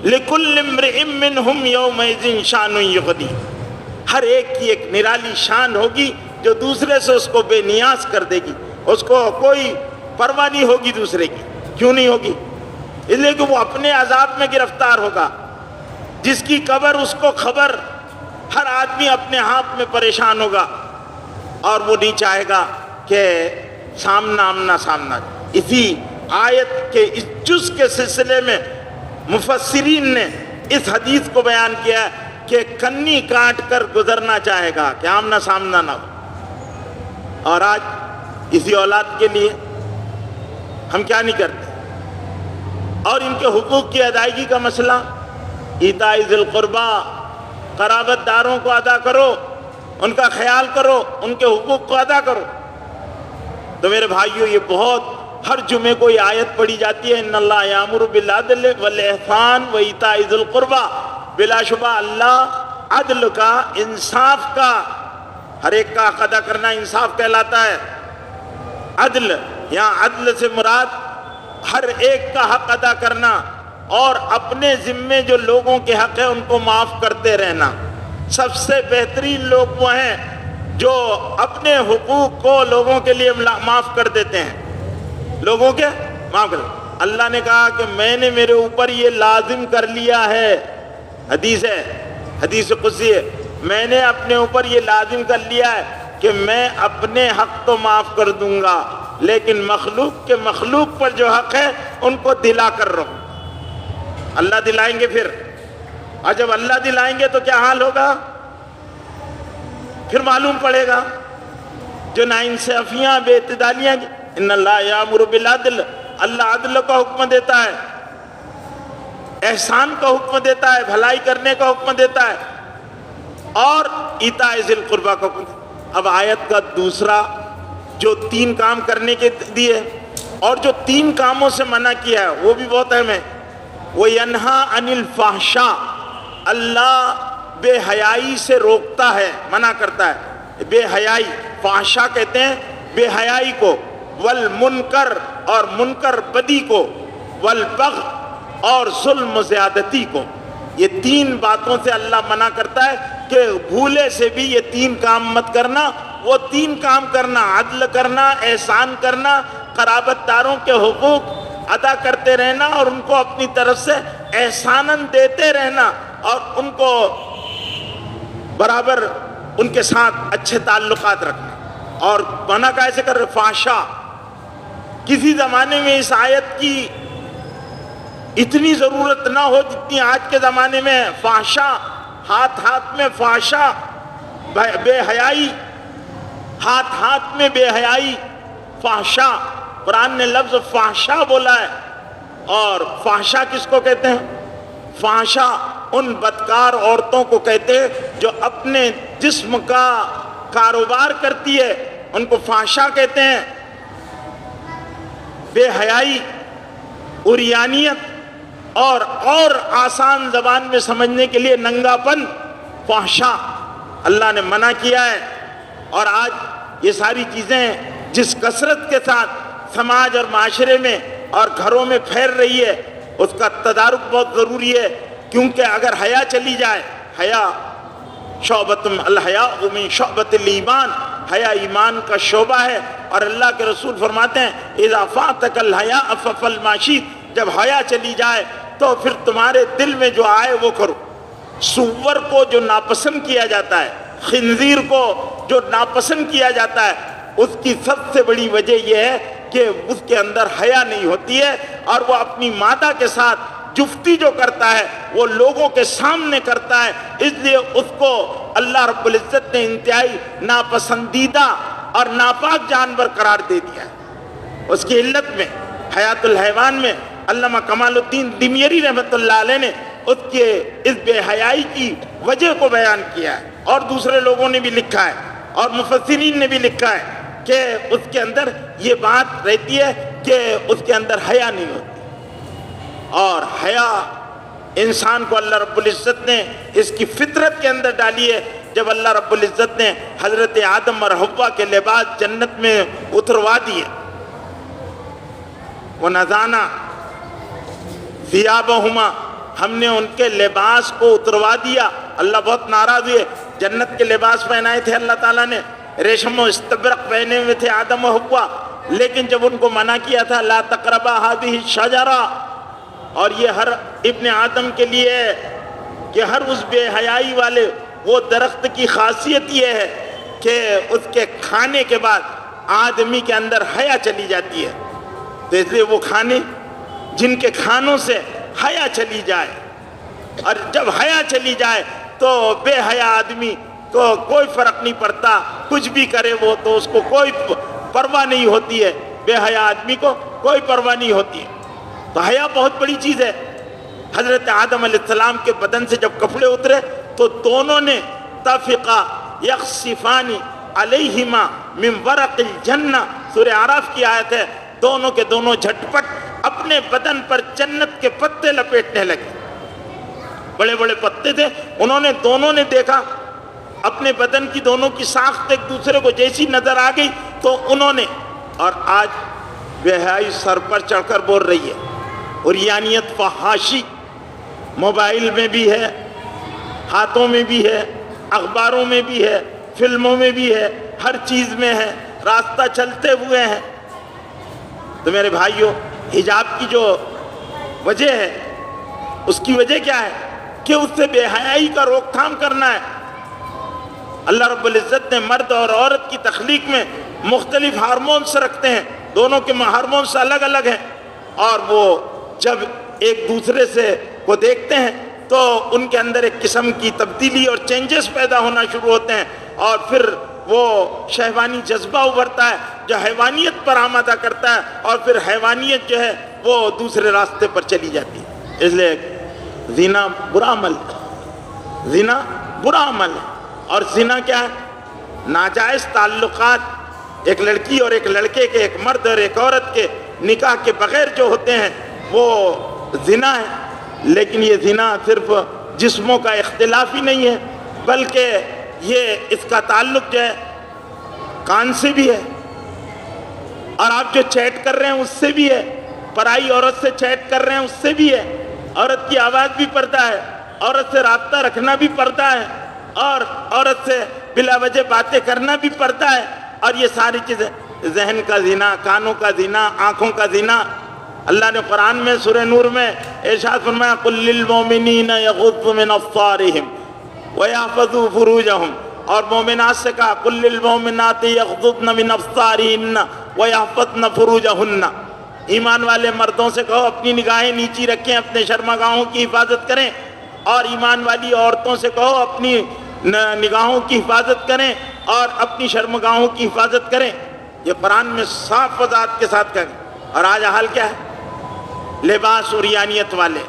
لِكُلِّ امْرِئٍ مِّنْهُمْ يَوْمَئِذٍ شَأْنٌ يُغْنِيهِ، ہر ایک کی ایک نرالی شان ہوگی جو دوسرے سے اس کو بے نیاز کر دے گی، اس کو کوئی پرواہ نہیں ہوگی دوسرے کی۔ کیوں نہیں ہوگی؟ اس لیے کہ وہ اپنے عذاب میں گرفتار ہوگا، جس کی قبر اس کو خبر، ہر آدمی اپنے ہاتھ میں پریشان ہوگا، اور وہ نہیں چاہے گا کہ آمنا سامنا۔ اسی آیت کے اس جز کے سلسلے میں مفسرین نے اس حدیث کو بیان کیا ہے کہ کنی کاٹ کر گزرنا چاہے گا کہ آمنا سامنا نہ ہو۔ اور آج اسی اولاد کے لیے ہم کیا نہیں کرتے؟ اور ان کے حقوق کی ادائیگی کا مسئلہ، ایتاء ذی القربیٰ، قرابت داروں کو ادا کرو، ان کا خیال کرو، ان کے حقوق کو ادا کرو۔ تو میرے بھائیوں، یہ بہت ہر جمعے کو یہ آیت پڑھی جاتی ہے، ان اللہ یامر بالعدل والاحسان وایتاء ذی القربیٰ۔ بلا شبہ اللہ عدل کا، انصاف کا، ہر ایک کا حق ادا کرنا انصاف کہلاتا ہے۔ عدل، یہاں عدل سے مراد ہر ایک کا حق ادا کرنا، اور اپنے ذمے جو لوگوں کے حق ہیں ان کو معاف کرتے رہنا۔ سب سے بہترین لوگ وہ ہیں جو اپنے حقوق کو لوگوں کے لیے معاف کر دیتے ہیں، لوگوں کے معاف کر۔ اللہ نے کہا کہ میں نے میرے اوپر یہ لازم کر لیا ہے، حدیث ہے، حدیث قدسی ہے، میں نے اپنے اوپر یہ لازم کر لیا ہے کہ میں اپنے حق تو معاف کر دوں گا، لیکن مخلوق کے مخلوق پر جو حق ہے ان کو دلا کر رہوں۔ اللہ دلائیں گے پھر، اور جب اللہ دلائیں گے تو کیا حال ہوگا؟ پھر معلوم پڑے گا جو ناانصافیاں، بے اعتدالیاں، ان اللہ یامر بالعدل، اللہ عدل کا حکم دیتا ہے، احسان کا حکم دیتا ہے، بھلائی کرنے کا حکم دیتا ہے، اور ایتاء ذی القربیٰ کا حکم دیتا ہے۔ اب آیت کا دوسرا جو 3 کام کرنے کے دیے اور جو 3 کاموں سے منع کیا ہے وہ بھی بہت اہم ہے۔ وَيَنْهَا عَنِ الْفَحْشَاءِ، اللہ بے حیائی سے روکتا ہے، منع کرتا ہے۔ بے حیائی، فحشا کہتے ہیں بے حیائی کو، والمنکر، اور منکر بدی کو، والبغی، اور ظلم و زیادتی کو۔ یہ 3 باتوں سے اللہ منع کرتا ہے کہ بھولے سے بھی یہ 3 کام مت کرنا۔ وہ 3 کام کرنا، عدل کرنا، احسان کرنا، قرابت داروں کے حقوق ادا کرتے رہنا، اور ان کو اپنی طرف سے احساناً دیتے رہنا، اور ان کو برابر ان کے ساتھ اچھے تعلقات رکھنا۔ اور منع کیسے کر رہے؟ فحشا۔ کسی زمانے میں اس آیت کی اتنی ضرورت نہ ہو جتنی آج کے زمانے میں ہے۔ فحشا، ہاتھ ہاتھ میں فحشا، بے حیائی، ہاتھ ہاتھ میں بے حیائی، فحشا۔ قرآن نے لفظ فحشا بولا ہے، اور فحشا کس کو کہتے ہیں؟ فحشا ان بدکار عورتوں کو کہتے ہیں جو اپنے جسم کا کاروبار کرتی ہے، ان کو فحشا کہتے ہیں۔ بے حیائی، عریانیت، اور آسان زبان میں سمجھنے کے لیے ننگا پن، فحشا اللہ نے منع کیا ہے۔ اور آج یہ ساری چیزیں جس کثرت کے ساتھ سماج اور معاشرے میں اور گھروں میں پھیل رہی ہے، اس کا تدارک بہت ضروری ہے، کیونکہ اگر حیا چلی جائے، حیا الحیاء من شعبۃ الایمان، حیا ایمان کا شعبہ ہے، اور اللہ کے رسول فرماتے ہیں اذا فاتک الحیاء فافعل ما شئت، جب حیا چلی جائے تو پھر تمہارے دل میں جو آئے وہ کرو۔ سور کو جو ناپسند کیا جاتا ہے، خنزیر کو جو ناپسند کیا جاتا ہے، اس کی سب سے بڑی وجہ یہ ہے کہ اس کے اندر حیا نہیں ہوتی ہے، اور وہ اپنی مادہ کے ساتھ جفتی جو کرتا ہے وہ لوگوں کے سامنے کرتا ہے، اس لیے اس کو اللہ رب العزت نے انتہائی ناپسندیدہ اور ناپاک جانور قرار دے دیا ہے۔ اس کی علت میں حیات الحیوان میں علامہ کمال الدین دمیری رحمۃ اللہ علیہ نے اس بے حیائی کی وجہ کو بیان کیا ہے، اور دوسرے لوگوں نے بھی لکھا ہے، اور مفسرین نے بھی لکھا ہے کہ اس کے اندر یہ بات رہتی ہے کہ اس کے اندر حیا نہیں ہوتی۔ اور حیا انسان کو اللہ رب العزت نے اس کی فطرت کے اندر ڈالی ہے۔ جب اللہ رب العزت نے حضرت آدم اور حوا کے لباس جنت میں اتروا دیے، وَنَزَعْنَا ثِيَابَهُمَا، ہم نے ان کے لباس کو اتروا دیا۔ اللہ بہت ناراض ہوئے، جنت کے لباس پہنائے تھے اللہ تعالیٰ نے، ریشم و استبرق پہنے ہوئے تھے آدم و حوا، لیکن جب ان کو منع کیا تھا لا تقربا هذه الشجرہ، اور یہ ہر ابن آدم کے لیے کہ ہر اس بے حیائی والے وہ درخت کی خاصیت یہ ہے کہ اس کے کھانے کے بعد آدمی کے اندر حیا چلی جاتی ہے، تو اس لیے وہ کھانے جن کے کھانوں سے حیا چلی جائے، اور جب حیا چلی جائے تو بے حیا آدمی کو کوئی فرق نہیں پڑتا، کچھ بھی کرے وہ تو اس کو کوئی پرواہ نہیں ہوتی ہے، بے حیا آدمی کو کوئی پرواہ نہیں ہوتی ہے۔ تو حیا بہت بڑی چیز ہے۔ حضرت آدم علیہ السلام کے بدن سے جب کپڑے اترے تو دونوں نے تفقا یخصفان علیہما من ورق الجنہ، سورہ اعراف کی آیت ہے، دونوں کے دونوں جھٹپٹ اپنے بدن پر جنت کے پتے لپیٹنے لگے، بڑے بڑے پتے تھے، انہوں نے دونوں نے دیکھا اپنے بدن کی دونوں کی ساخت ایک دوسرے کو جیسی نظر آ گئی تو انہوں نے، اور آج بے حیائی سر پر چڑھ کر بول رہی ہے، عریانیت فحاشی موبائل میں بھی ہے، ہاتھوں میں بھی ہے، اخباروں میں بھی ہے، فلموں میں بھی ہے، ہر چیز میں ہے، راستہ چلتے ہوئے ہیں۔ تو میرے بھائیوں، حجاب کی جو وجہ ہے اس کی وجہ کیا ہے کہ اس سے بے حیائی کا روک تھام کرنا ہے۔ اللہ رب العزت نے مرد اور عورت کی تخلیق میں مختلف ہارمونز رکھتے ہیں، دونوں کے ہارمونز الگ الگ ہیں، اور وہ جب ایک دوسرے سے کو دیکھتے ہیں تو ان کے اندر ایک قسم کی تبدیلی اور چینجز پیدا ہونا شروع ہوتے ہیں، اور پھر وہ شہوانی جذبہ ابھرتا ہے جو حیوانیت پر آمادہ کرتا ہے، اور پھر حیوانیت جو ہے وہ دوسرے راستے پر چلی جاتی ہے۔ اس لیے زنا برا عمل ہے، زنا برا عمل ہے، اور زنا کیا ہے؟ ناجائز تعلقات، ایک لڑکی اور ایک لڑکے کے، ایک مرد اور ایک عورت کے نکاح کے بغیر جو ہوتے ہیں وہ زنا ہے۔ لیکن یہ زنا صرف جسموں کا اختلاف ہی نہیں ہے، بلکہ یہ اس کا تعلق جو ہے کان سے بھی ہے، اور آپ جو چیٹ کر رہے ہیں اس سے بھی ہے، پرائی عورت سے چیٹ کر رہے ہیں اس سے بھی ہے، عورت کی آواز بھی پردہ ہے، عورت سے رابطہ رکھنا بھی پردہ ہے، اور عورت سے بلا وجہ باتیں کرنا بھی پردہ ہے، اور یہ ساری چیزیں، ذہن کا زنا، کانوں کا زنا، آنکھوں کا زنا۔ اللہ نے قرآن میں سورہ نور میں ارشاد فرمایا قُل لِّلْمُؤْمِنِينَ يَغُضُّوا مِنْ أَبْصَارِهِمْ وَيَحْفَظُوا فُرُوجَهُمْ، اور مومنات سے کہا قُل لِّلْمُؤْمِنَاتِ يَغْضُضْنَ مِنْ أَبْصَارِهِنَّ وَيَحْفَظْنَ فُرُوجَهُنَّ، ایمان والے مردوں سے کہو اپنی نگاہیں نیچی رکھیں، اپنے شرمگاہوں کی حفاظت کریں، اور ایمان والی عورتوں سے کہو اپنی نگاہوں کی حفاظت کریں اور اپنی شرمگاہوں کی حفاظت کریں۔ یہ قرآن میں صاف وضاحت کے ساتھ کہیں، اور آج حال کیا ہے؟ لباس عریانیت والے،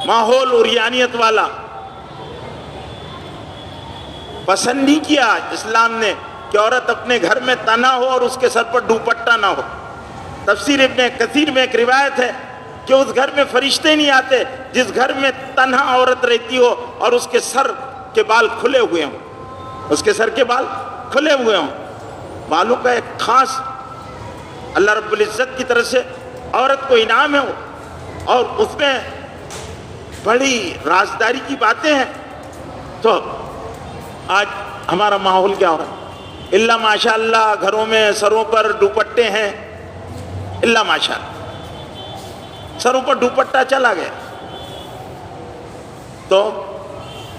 ماحول عریانیت والا، پسند نہیں کیا اسلام نے کہ عورت اپنے گھر میں تنہا ہو اور اس کے سر پر دوپٹہ نہ ہو۔ تفسیر ابن کثیر میں ایک روایت ہے کہ اس گھر میں فرشتے نہیں آتے جس گھر میں تنہا عورت رہتی ہو اور اس کے سر کے بال کھلے ہوئے ہوں، اس کے سر کے بال کھلے ہوئے ہوں۔ بالوں کا ایک خاص اللہ رب العزت کی طرف سے عورت کو انعام ہے، اور اس میں بڑی رازداری کی باتیں ہیں۔ تو آج ہمارا ماحول کیا ہو رہا ہے؟ اللہ ماشاء اللہ گھروں میں سروں پر دوپٹے ہیں، اللہ ماشاء اللہ سروں پر دوپٹہ چلا گیا۔ تو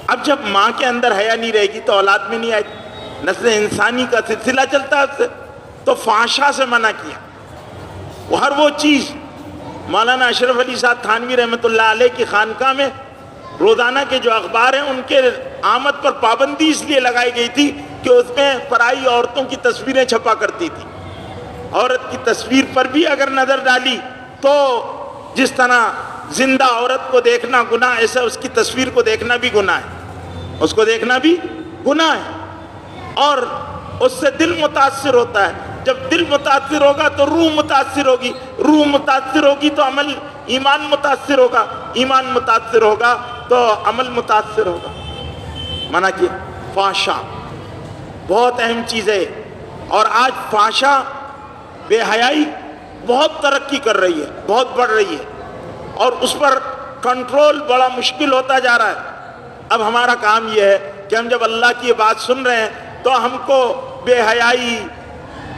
اب جب ماں کے اندر حیا نہیں رہے گی تو اولاد میں نہیں آئے گی، نسل انسانی کا سلسلہ چلتا ہے اس سے۔ تو فحشا سے منع کیا، وہ ہر وہ چیز، مولانا اشرف علی صاحب تھانوی رحمۃ اللہ علیہ کی خانقاہ میں روزانہ کے جو اخبار ہیں ان کے آمد پر پابندی اس لیے لگائی گئی تھی کہ اس میں پرائی عورتوں کی تصویریں چھپا کرتی تھی۔ عورت کی تصویر پر بھی اگر نظر ڈالی تو جس طرح زندہ عورت کو دیکھنا گناہ، ایسا اس کی تصویر کو دیکھنا بھی گناہ ہے، اس کو دیکھنا بھی گناہ ہے، اور اس سے دل متاثر ہوتا ہے۔ جب دل متاثر ہوگا تو روح متاثر ہوگی، روح متاثر ہوگی تو عمل، ایمان متاثر ہوگا، ایمان متاثر ہوگا تو عمل متاثر ہوگا۔ منع کیا. فحشا بہت اہم چیز ہے، اور آج فحشا بے حیائی بہت ترقی کر رہی ہے، بہت بڑھ رہی ہے، اور اس پر کنٹرول بڑا مشکل ہوتا جا رہا ہے. اب ہمارا کام یہ ہے کہ ہم جب اللہ کی یہ بات سن رہے ہیں تو ہم کو بے حیائی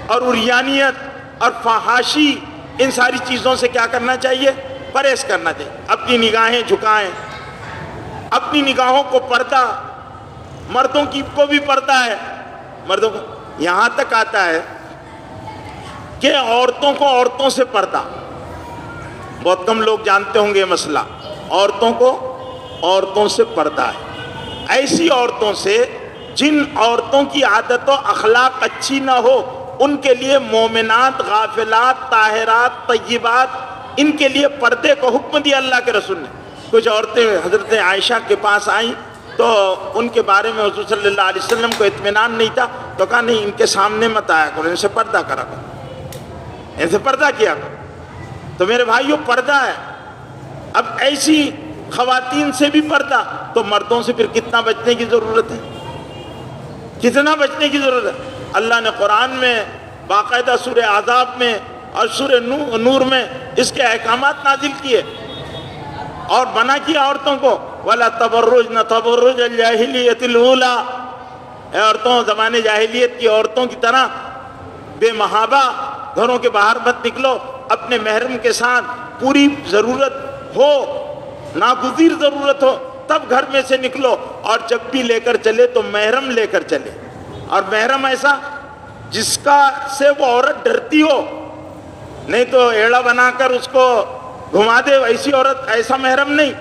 اور عریانیت اور فحاشی ان ساری چیزوں سے کیا کرنا چاہیے؟ پرہیز کرنا چاہیے. اپنی نگاہیں جھکائیں، اپنی نگاہوں کو پردہ، مردوں کی کو بھی پردہ ہے، مردوں کو یہاں تک آتا ہے کہ عورتوں کو عورتوں سے پردہ. بہت کم لوگ جانتے ہوں گے یہ مسئلہ. عورتوں کو عورتوں سے پردہ ہے، ایسی عورتوں سے جن عورتوں کی عادت و اخلاق اچھی نہ ہو، ان کے لیے مومنات، غافلات، طاہرات، طیبات، ان کے لیے پردے کو حکم دیا اللہ کے رسول نے. کچھ عورتیں حضرت عائشہ کے پاس آئیں تو ان کے بارے میں حضور صلی اللہ علیہ وسلم کو اطمینان نہیں تھا، تو کہا نہیں، ان کے سامنے مت آیا کرو، ان سے پردہ کرا کرو، ان سے پردہ کیا کرو. تو میرے بھائیوں پردہ ہے. اب ایسی خواتین سے بھی پردہ، تو مردوں سے پھر کتنا بچنے کی ضرورت ہے، کتنا بچنے کی ضرورت ہے. اللہ نے قرآن میں باقاعدہ سورہ احزاب میں اور سورہ نور میں اس کے احکامات نازل کیے اور منع کیا عورتوں کو. وَلَا تَبَرُّجْنَ تَبَرُّجَ الْجَاهِلِيَّةِ الْأُولَىٰ، اے عورتوں زمانے جاہلیت کی عورتوں کی طرح بے محابہ گھروں کے باہر مت نکلو. اپنے محرم کے ساتھ پوری ضرورت ہو، ناگزیر ضرورت ہو تب گھر میں سے نکلو، اور جب بھی لے کر چلے تو محرم لے کر چلے. اور محرم ایسا جس کا سے وہ عورت ڈرتی ہو، نہیں تو ایڑا بنا کر اس کو گھما دے ایسی عورت، ایسا محرم نہیں.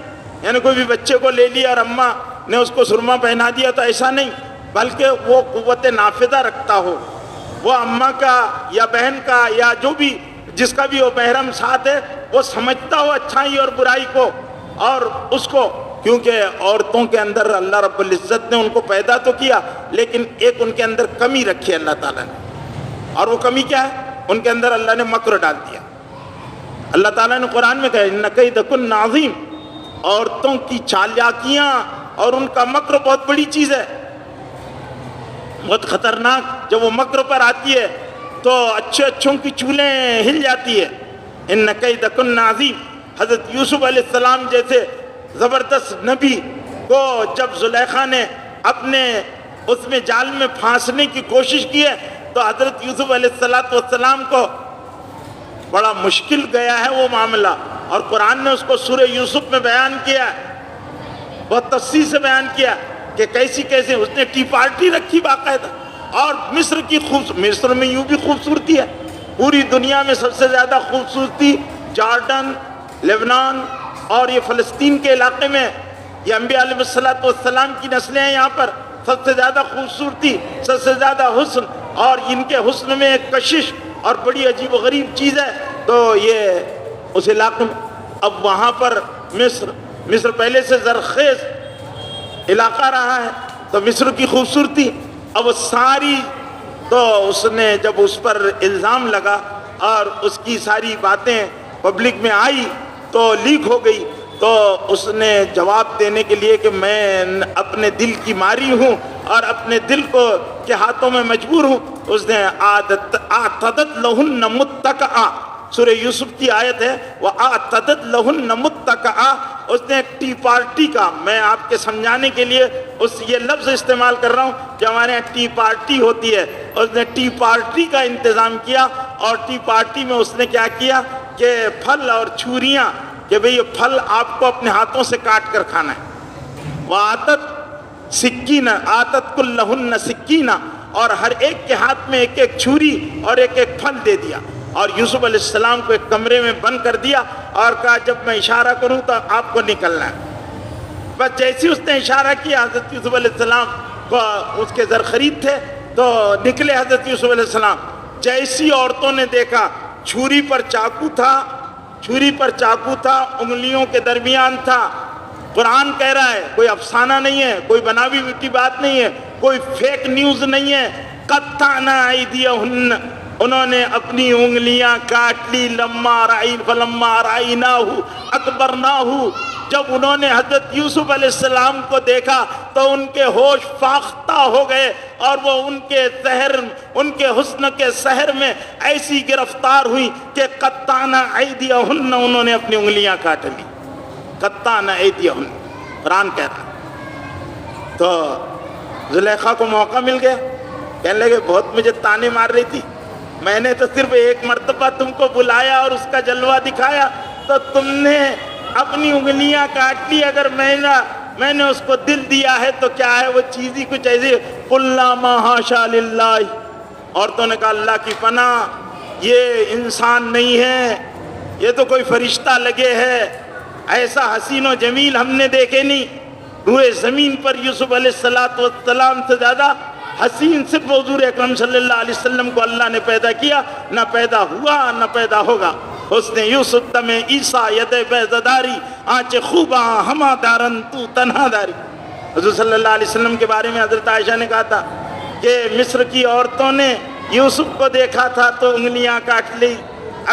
یعنی کوئی بھی بچے کو لے لیا اور اماں نے اس کو سرما پہنا دیا تو ایسا نہیں، بلکہ وہ قوت نافذہ رکھتا ہو، وہ اماں کا یا بہن کا یا جو بھی جس کا بھی وہ محرم ساتھ ہے، وہ سمجھتا ہو اچھائی اور برائی کو، اور اس کو، کیونکہ عورتوں کے اندر اللہ رب العزت نے ان کو پیدا تو کیا، لیکن ایک ان کے اندر کمی رکھی اللہ تعالیٰ نے. اور وہ کمی کیا ہے؟ ان کے اندر اللہ نے مکر ڈال دیا. اللہ تعالیٰ نے قرآن میں کہا اِنَّ کَیْدَکُنَّ عَظِیمٌ، عورتوں کی چالاکیاں اور ان کا مکر بہت بڑی چیز ہے، بہت خطرناک. جب وہ مکر پر آتی ہے تو اچھوں کی چولیں ہل جاتی ہے. اِنَّ کَیْدَکُنَّ عَظِیمٌ. حضرت یوسف علیہ السلام جیسے زبردست نبی کو جب زلیخا نے اپنے اس میں جال میں پھانسنے کی کوشش کی ہے تو حضرت یوسف علیہ السلام کو بڑا مشکل گیا ہے وہ معاملہ، اور قرآن نے اس کو سورہ یوسف میں بیان کیا ہے، بہت تفصیل سے بیان کیا کہ کیسی اس نے ٹی پارٹی رکھی باقاعدہ. اور مصر میں یوں بھی خوبصورتی ہے، پوری دنیا میں سب سے زیادہ خوبصورتی جارڈن، لیبنان اور یہ فلسطین کے علاقے میں، یہ انبیاء علیہ السلام کی نسلیں ہیں. یہاں پر سب سے زیادہ خوبصورتی، سب سے زیادہ حسن، اور ان کے حسن میں ایک کشش اور بڑی عجیب و غریب چیز ہے. تو یہ اس علاقے میں، اب وہاں پر مصر پہلے سے زرخیز علاقہ رہا ہے، تو مصر کی خوبصورتی اب ساری، تو اس نے جب اس پر الزام لگا اور اس کی ساری باتیں پبلک میں آئی تو لیک ہو گئی، تو اس نے جواب دینے کے لیے کہ میں اپنے دل کی ماری ہوں اور اپنے دل کو کے ہاتھوں میں مجبور ہوں، اس نے اعتدت لہن متکئا، سورہ یوسف کی آیت ہے، وَأَعْتَدَتْ لَهُنَّ مُتَّكَئًا. اس نے ایک ٹی پارٹی کا، میں آپ کے سمجھانے کے لیے یہ لفظ استعمال کر رہا ہوں کہ ہمارے یہاں ٹی پارٹی ہوتی ہے، اس نے ٹی پارٹی کا انتظام کیا. اور ٹی پارٹی میں اس نے کیا کیا کہ پھل اور چھریاں، کہ بھئی یہ پھل آپ کو اپنے ہاتھوں سے کاٹ کر کھانا ہے. وَآتَتْ سِكِّينًا آتَتْ كُلَّهُنَّ سِكِّينًا، اور ہر ایک کے ہاتھ میں ایک ایک چھری اور ایک ایک پھل دے دیا. اور یوسف علیہ السلام کو ایک کمرے میں بند کر دیا اور کہا جب میں اشارہ کروں تو آپ کو نکلنا ہے. بس جیسی اس نے اشارہ کیا، حضرت یوسف علیہ السلام کو اس کے زر خرید تھے تو نکلے حضرت یوسف علیہ السلام. جیسی عورتوں نے دیکھا چھری پر چاقو تھا، انگلیوں کے درمیان تھا. قرآن کہہ رہا ہے، کوئی افسانہ نہیں ہے، کوئی بناوی مٹی بات نہیں ہے، کوئی فیک نیوز نہیں ہے. قطعنا ایدیہن، انہوں نے اپنی انگلیاں کاٹ لی. فلما رأیناہ اکبرناہ. جب انہوں نے حضرت یوسف علیہ السلام کو دیکھا تو ان کے ہوش فاختہ ہو گئے اور وہ ان کے حسن کے سحر میں ایسی گرفتار ہوئی کہ قطعن ایدیہن، انہوں نے اپنی انگلیاں کاٹ لی. قطعن ایدیہن قرآن کہہ رہا. تو زلیخا کو موقع مل گیا، کہنے لگے بہت مجھے تانے مار رہی تھی، میں نے تو صرف ایک مرتبہ تم کو بلایا اور اس کا جلوہ دکھایا تو تم نے اپنی انگلیاں کاٹ لی. اگر میں نے اس کو دل دیا ہے تو کیا ہے وہ چیز ہی کچھ ایسی. قلنا ما حاشا للہ. عورتوں نے کہا اللہ کی پناہ، یہ انسان نہیں ہے، یہ تو کوئی فرشتہ لگے ہے. ایسا حسین و جمیل ہم نے دیکھے نہیں. روئے زمین پر یوسف علیہ السلام سے زیادہ حسین صرف حضور اکرم صلی اللہ علیہ وسلم کو اللہ نے پیدا کیا، نہ پیدا ہوا نہ پیدا ہوگا. حسن یوسف دم عیسیٰ ید بیضداری، آنچ خوباں ہما دارن تو تنہا داری. حضور صلی اللہ علیہ وسلم کے بارے میں حضرت عائشہ نے کہا تھا کہ مصر کی عورتوں نے یوسف کو دیکھا تھا تو انگلیاں کاٹ لی،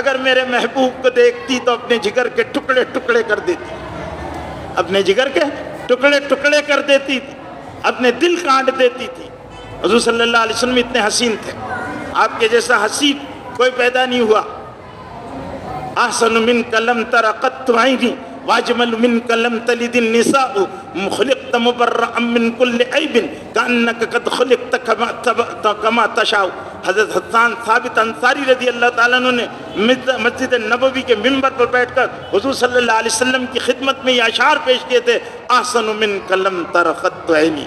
اگر میرے محبوب کو دیکھتی تو اپنے جگر کے ٹکڑے ٹکڑے کر دیتی، اپنے جگر کے ٹکڑے ٹکڑے کر دیتی تھی، اپنے دل کاٹ دیتی تھی. حضور صلی اللہ علیہ وسلم اتنے حسین تھے، آپ کے جیسا حسین کوئی پیدا نہیں ہوا. احسن منک لم تر قط عینی واجمل منک لم تلد النساء خلقت مبرأ من کل عیب کأنک قد خلقت کما تشاء. حضرت حسان ثابت انصاری رضی اللہ تعالیٰ عنہ نے مسجد نبوی کے منبر پر بیٹھ کر حضور صلی اللہ علیہ وسلم کی خدمت میں یہ اشعار پیش کیے تھے، احسن منک لم تر قط عینی،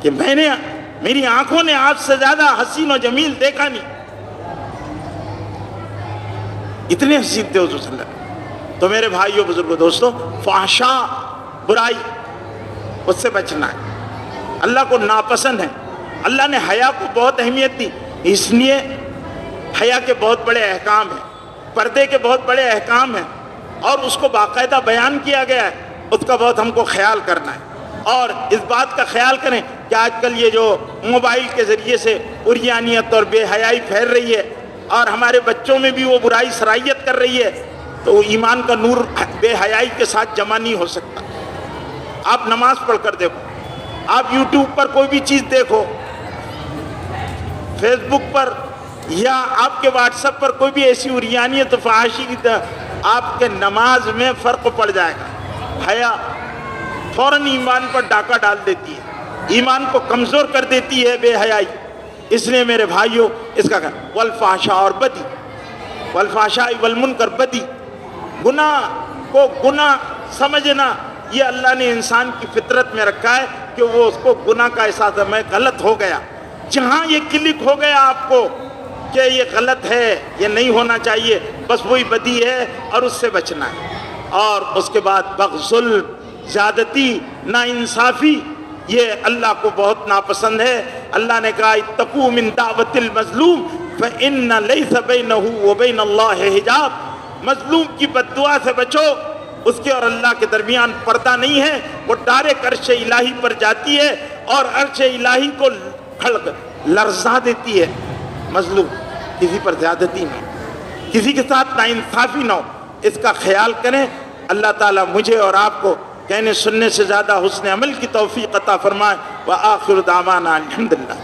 کہ میری آنکھوں نے آپ سے زیادہ حسین و جمیل دیکھا نہیں. اتنے حسین تھے حضور صلی اللہ علیہ وسلم. تو میرے بھائیوں بزرگوں دوستوں، فحشا برائی اس سے بچنا ہے، اللہ کو ناپسند ہے. اللہ نے حیا کو بہت اہمیت دی، اس لیے حیا کے بہت بڑے احکام ہیں، پردے کے بہت بڑے احکام ہیں اور اس کو باقاعدہ بیان کیا گیا ہے. اس کا بہت ہم کو خیال کرنا ہے اور اس بات کا خیال کریں کہ آج کل یہ جو موبائل کے ذریعے سے عریانیت اور بے حیائی پھیل رہی ہے اور ہمارے بچوں میں بھی وہ برائی سرائیت کر رہی ہے، تو وہ ایمان کا نور بے حیائی کے ساتھ جمع نہیں ہو سکتا. آپ نماز پڑھ کر دیکھو، آپ یوٹیوب پر کوئی بھی چیز دیکھو، فیس بک پر یا آپ کے واٹس ایپ پر کوئی بھی ایسی عریانیت فحاشی کی، آپ کے نماز میں فرق پڑ جائے گا. حیا فوراً ایمان پر ڈاکہ ڈال دیتی ہے، ایمان کو کمزور کر دیتی ہے بے حیائی. اس لیے میرے بھائیوں اس کا والفحشاء اور بدی، والفحشاء والمنکر بدی، گناہ کو گناہ سمجھنا یہ اللہ نے انسان کی فطرت میں رکھا ہے کہ وہ اس کو گناہ کا احساس ہے، میں غلط ہو گیا. جہاں یہ کلک ہو گیا آپ کو کہ یہ غلط ہے، یہ نہیں ہونا چاہیے، بس وہی بدی ہے اور اس سے بچنا ہے. اور اس کے بعد بغض، زیادتی، ناانصافی، یہ اللہ کو بہت ناپسند ہے. اللہ نے کہا اتقوا من دعوت المظلوم فإن ليس بينه وبين الله حجاب. مظلوم کی بد دعا سے بچو، اس کے اور اللہ کے درمیان پردہ نہیں ہے. وہ ڈائریکٹ عرش الہی پر جاتی ہے اور عرش الہی کو لرزا دیتی ہے. مظلوم کسی پر زیادتی نہ ہو، کسی کے ساتھ ناانصافی نہ ہو، اس کا خیال کریں. اللہ تعالیٰ مجھے اور آپ کو کہنے سننے سے زیادہ حسن عمل کی توفیق عطا فرمائے. وآخر دعوانا الحمدللہ.